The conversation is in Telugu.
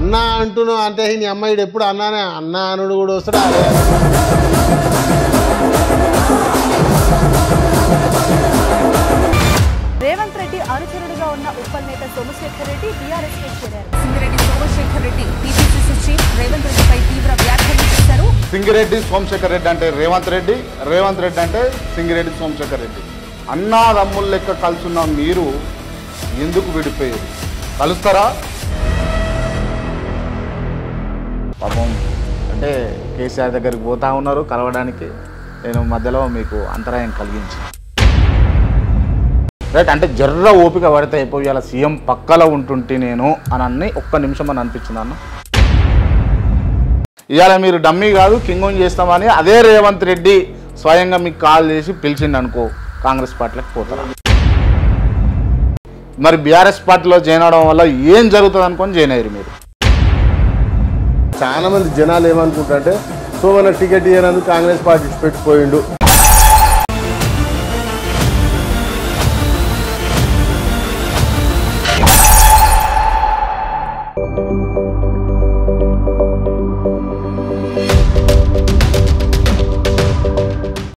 అన్న అంటున్నావు అంటే నీ అమ్మాయిడు ఎప్పుడు అన్నానే అన్న అనుడు కూడా వస్తాడు. రేవంత్ రెడ్డి అనుచరుడుగా ఉన్న ఉప్పల్ నేత సోమశేఖర్ రెడ్డి బీఆర్ఎస్ కి చేరారు. సింగిరెడ్డి సోమశేఖర్ రెడ్డి టీపీసీసీ చీఫ్ రేవంత్ రెడ్డిపై తీవ్ర వ్యాఖ్యలు చేశారు. సింగిరెడ్డి సోమశేఖర్ రెడ్డి అంటే రేవంత్ రెడ్డి, రేవంత్ రెడ్డి అంటే సింగిరెడ్డి సోమశేఖర్ రెడ్డి. అన్నాదమ్ముల లెక్క కలుసున్న మీరు ఎందుకు విడిపోయారు? కలుస్తారా? పాపం అంటే కేసీఆర్ దగ్గరికి పోతా ఉన్నారు కలవడానికి, నేను మధ్యలో మీకు అంతరాయం కలిగించి రైట్ అంటే జర్ర ఓపిక పడితే అయిపోయాల సీఎం పక్కలో ఉంటుంటే నేను అని ఒక్క నిమిషం అని అనిపించింది అన్న. ఇవాళ మీరు డమ్మీ కాదు కింగ్ చేస్తామని అదే రేవంత్ రెడ్డి స్వయంగా మీకు కాల్ చేసి పిలిచిండు అనుకో, కాంగ్రెస్ పార్టీలకు పోతారా? మరి బీఆర్ఎస్ పార్టీలో జాయిన్ అవడం వల్ల ఏం జరుగుతుంది అనుకొని జాయిన్ అయ్యారు మీరు? చాలా మంది జనాలు ఏమనుకుంటారంటే సోమన్న టికెట్ ఇవ్వనందుకు కాంగ్రెస్ పార్టీ పెట్టిపోయిండు